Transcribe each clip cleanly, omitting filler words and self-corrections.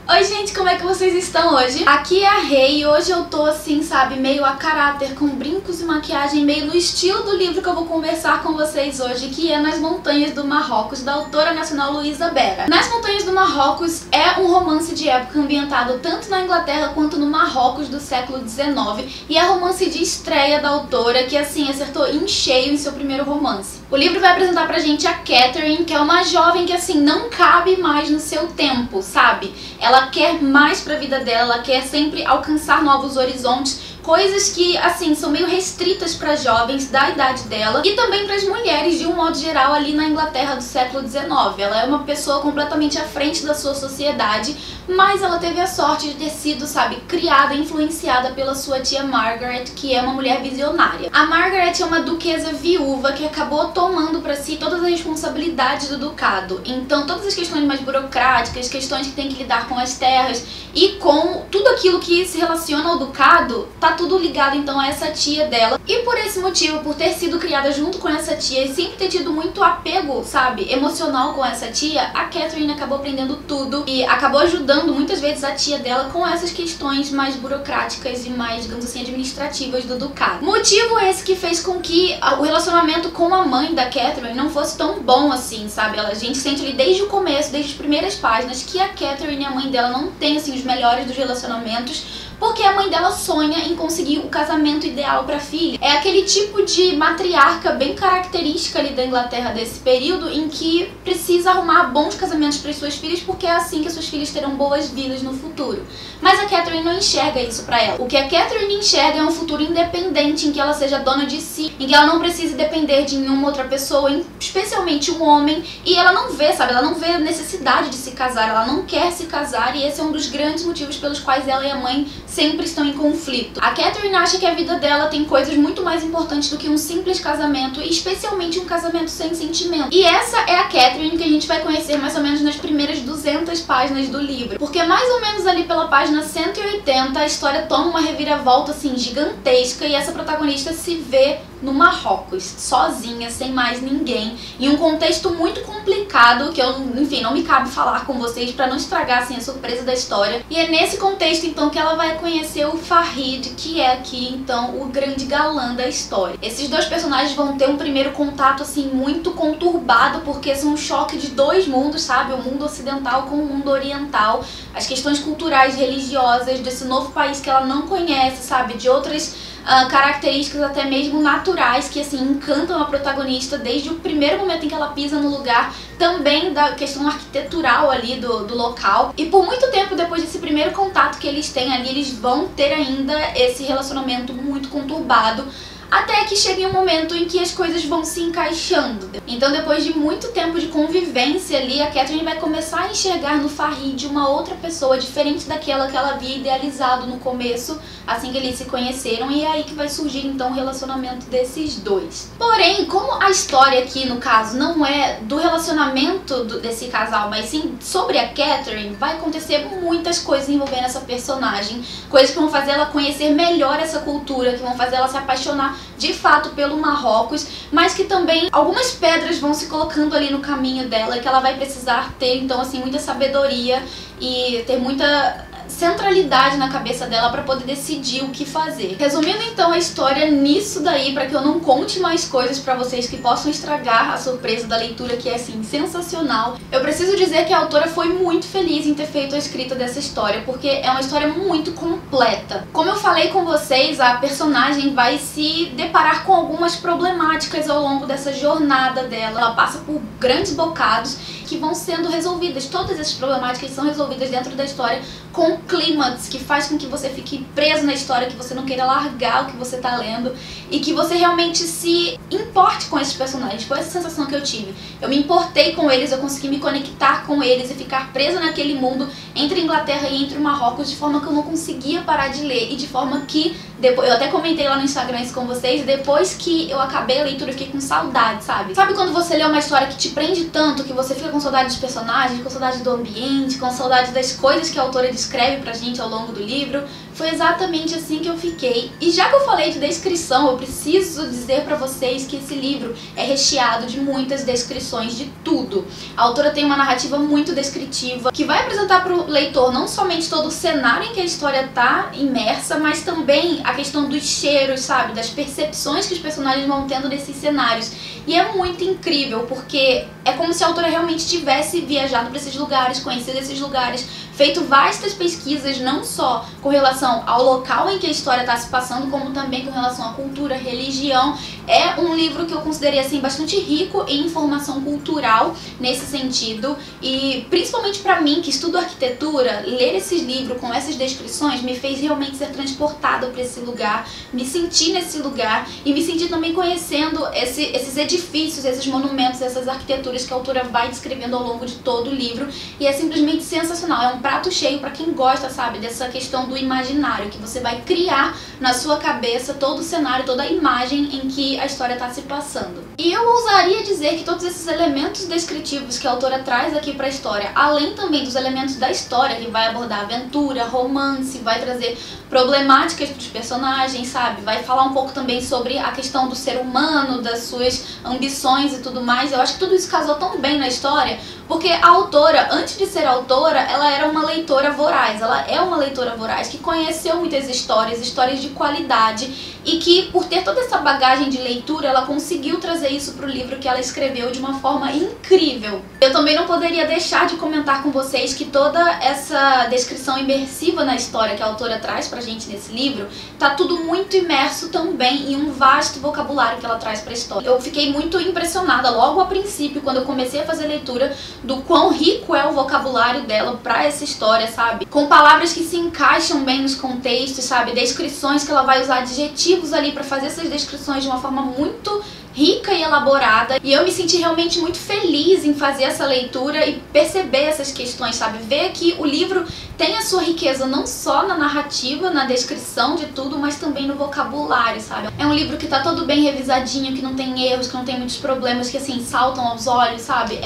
Oi gente, como é que vocês estão hoje? Aqui é a Rei e hoje eu tô assim, sabe, meio a caráter, com brincos e maquiagem, meio no estilo do livro que eu vou conversar com vocês hoje, que é Nas Montanhas do Marrocos, da autora nacional Luísa Bera. Nas Montanhas do Marrocos é um romance de época ambientado tanto na Inglaterra quanto no Marrocos do século XIX e é romance de estreia da autora, que assim, acertou em cheio em seu primeiro romance. O livro vai apresentar pra gente a Catherine, que é uma jovem que assim, não cabe mais no seu tempo, sabe? Ela quer mais pra vida dela, ela quer sempre alcançar novos horizontes, coisas que, assim, são meio restritas para jovens da idade dela e também para as mulheres de um modo geral ali na Inglaterra do século XIX. Ela é uma pessoa completamente à frente da sua sociedade, mas ela teve a sorte de ter sido, sabe, criada, influenciada pela sua tia Margaret, que é uma mulher visionária. A Margaret é uma duquesa viúva que acabou tomando para si todas as responsabilidades do ducado. Então, todas as questões mais burocráticas, questões que tem que lidar com as terras e com tudo aquilo que se relaciona ao ducado, tá tudo ligado então a essa tia dela. E por esse motivo, por ter sido criada junto com essa tia e sempre ter tido muito apego, sabe, emocional com essa tia, a Catherine acabou aprendendo tudo e acabou ajudando muitas vezes a tia dela com essas questões mais burocráticas e mais, digamos assim, administrativas do ducado. Motivo esse que fez com que o relacionamento com a mãe da Catherine não fosse tão bom assim, sabe? A gente sente ali desde o começo, desde as primeiras páginas, que a Catherine e a mãe dela não têm assim os melhores dos relacionamentos, porque a mãe dela sonha em conseguir o casamento ideal para a filha. É aquele tipo de matriarca bem característica ali da Inglaterra desse período, em que precisa arrumar bons casamentos para as suas filhas, porque é assim que as suas filhas terão boas vidas no futuro. Mas a Catherine não enxerga isso para ela. O que a Catherine enxerga é um futuro independente, em que ela seja dona de si, em que ela não precise depender de nenhuma outra pessoa, especialmente um homem, e ela não vê, sabe, ela não vê a necessidade de se casar, ela não quer se casar, e esse é um dos grandes motivos pelos quais ela e a mãe sempre estão em conflito. A Catherine acha que a vida dela tem coisas muito mais importantes do que um simples casamento, e especialmente um casamento sem sentimento. E essa é a Catherine que a gente vai conhecer mais ou menos nas primeiras 200 páginas do livro. Porque mais ou menos ali pela página 180 a história toma uma reviravolta assim gigantesca e essa protagonista se vê no Marrocos, sozinha, sem mais ninguém, em um contexto muito complicado, que eu, enfim, não me cabe falar com vocês pra não estragar, assim, a surpresa da história. E é nesse contexto, então, que ela vai conhecer o Farid, que é aqui, então, o grande galã da história. Esses dois personagens vão ter um primeiro contato, assim, muito conturbado, porque são um choque de dois mundos, sabe? O mundo ocidental com o mundo oriental, as questões culturais, religiosas, desse novo país que ela não conhece, sabe? De outras características até mesmo naturais que assim encantam a protagonista desde o primeiro momento em que ela pisa no lugar, também da questão arquitetural ali do local. E por muito tempo depois desse primeiro contato que eles têm ali, eles vão ter ainda esse relacionamento muito conturbado, até que chega um momento em que as coisas vão se encaixando. Então, depois de muito tempo de convivência ali, a Catherine vai começar a enxergar no Farid uma outra pessoa, diferente daquela que ela havia idealizado no começo, assim que eles se conheceram, e é aí que vai surgir então o relacionamento desses dois. Porém, como a história aqui, no caso, não é do relacionamento desse casal, mas sim sobre a Catherine, vai acontecer muitas coisas envolvendo essa personagem, coisas que vão fazer ela conhecer melhor essa cultura, que vão fazer ela se apaixonar de fato pelo Marrocos, mas que também algumas pedras vão se colocando ali no caminho dela, que ela vai precisar ter, então, assim, muita sabedoria e ter muita centralidade na cabeça dela para poder decidir o que fazer. Resumindo então a história nisso daí, para que eu não conte mais coisas para vocês que possam estragar a surpresa da leitura, que é assim sensacional, eu preciso dizer que a autora foi muito feliz em ter feito a escrita dessa história, porque é uma história muito completa. Como eu falei com vocês, a personagem vai se deparar com algumas problemáticas ao longo dessa jornada dela. Ela passa por grandes bocados que vão sendo resolvidas. Todas essas problemáticas são resolvidas dentro da história com um clímax que faz com que você fique preso na história, que você não queira largar o que você tá lendo e que você realmente se importe com esses personagens. Foi essa sensação que eu tive. Eu me importei com eles, eu consegui me conectar com eles e ficar presa naquele mundo entre a Inglaterra e entre o Marrocos, de forma que eu não conseguia parar de ler e de forma que depois, eu até comentei lá no Instagram isso com vocês, depois que eu acabei a leitura eu fiquei com saudade, sabe? Sabe quando você lê uma história que te prende tanto, que você fica com saudade dos personagens, com saudade do ambiente, com saudade das coisas que a autora descreve pra gente ao longo do livro? Foi exatamente assim que eu fiquei. E já que eu falei de descrição, eu preciso dizer pra vocês que esse livro é recheado de muitas descrições de tudo. A autora tem uma narrativa muito descritiva, que vai apresentar pro leitor não somente todo o cenário em que a história tá imersa, mas também a questão dos cheiros, sabe? Das percepções que os personagens vão tendo nesses cenários. E é muito incrível, porque é como se a autora realmente tivesse viajado para esses lugares, conhecido esses lugares, feito vastas pesquisas, não só com relação ao local em que a história está se passando, como também com relação à cultura, religião. É um livro que eu considerei assim bastante rico em informação cultural nesse sentido, e principalmente para mim, que estudo arquitetura, ler esse livro com essas descrições me fez realmente ser transportada para esse lugar, me sentir nesse lugar e me sentir também conhecendo esses edifícios, esses monumentos, essas arquiteturas que a autora vai descrevendo ao longo de todo o livro, e é simplesmente sensacional. É um prato cheio para quem gosta, sabe, dessa questão do imaginário, que você vai criar na sua cabeça todo o cenário, toda a imagem em que a história está se passando. E eu ousaria dizer que todos esses elementos descritivos que a autora traz aqui para a história, além também dos elementos da história, que vai abordar aventura, romance, vai trazer problemáticas para os personagens, sabe, vai falar um pouco também sobre a questão do ser humano, das suas ambições e tudo mais. Eu acho que tudo isso casou tão bem na história, porque a autora, antes de ser autora, ela era uma leitora voraz. Ela é uma leitora voraz que conheceu muitas histórias de qualidade, e que, por ter toda essa bagagem de leitura, ela conseguiu trazer isso para o livro que ela escreveu de uma forma incrível. Eu também não poderia deixar de comentar com vocês que toda essa descrição imersiva na história que a autora traz pra gente nesse livro, tá tudo muito imerso também em um vasto vocabulário que ela traz pra história. Eu fiquei muito impressionada logo a princípio, quando eu comecei a fazer leitura, do quão rico é o vocabulário dela pra essa história, sabe? Com palavras que se encaixam bem nos contextos, sabe? Descrições que ela vai usar, adjetivos ali pra fazer essas descrições de uma forma muito rica e elaborada, e eu me senti realmente muito feliz em fazer essa leitura e perceber essas questões, sabe? Ver que o livro tem a sua riqueza não só na narrativa, na descrição de tudo, mas também no vocabulário, sabe? É um livro que tá todo bem revisadinho, que não tem erros, que não tem muitos problemas que, assim, saltam aos olhos, sabe?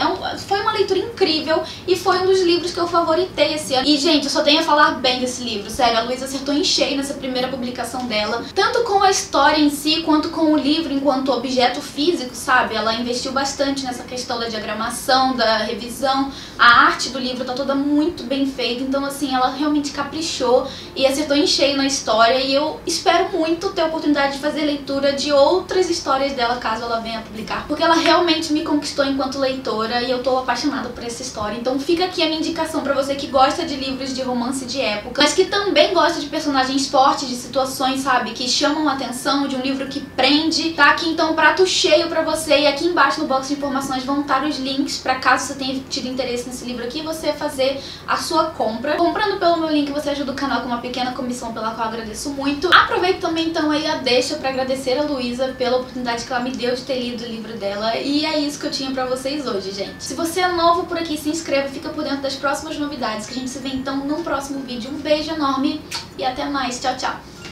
Foi uma leitura incrível e foi um dos livros que eu favoritei esse ano. E, gente, eu só tenho a falar bem desse livro, sério, a Luísa acertou em cheio nessa primeira publicação dela, tanto com a história em si, quanto com o livro enquanto objeto físico, sabe? Ela investiu bastante nessa questão da diagramação, da revisão, a arte do livro tá toda muito bem feita, então assim, ela realmente caprichou e acertou em cheio na história, e eu espero muito ter a oportunidade de fazer leitura de outras histórias dela, caso ela venha a publicar, porque ela realmente me conquistou enquanto leitora e eu tô apaixonada por essa história. Então fica aqui a minha indicação pra você que gosta de livros de romance de época, mas que também gosta de personagens fortes, de situações, sabe, que chamam a atenção, de um livro que prende. Tá aqui então um prato cheio pra você, e aqui embaixo no box de informações vão estar os links pra, caso você tenha tido interesse nesse livro aqui, você fazer a sua compra. Comprando pelo meu link você ajuda o canal com uma pequena comissão, pela qual eu agradeço muito. Aproveito também então aí a deixa pra agradecer a Luísa pela oportunidade que ela me deu de ter lido o livro dela, e é isso que eu tinha pra vocês hoje, gente. Se você é novo por aqui, se inscreva, fica por dentro das próximas novidades, que a gente se vê então num próximo vídeo. Um beijo enorme e até mais, tchau, tchau!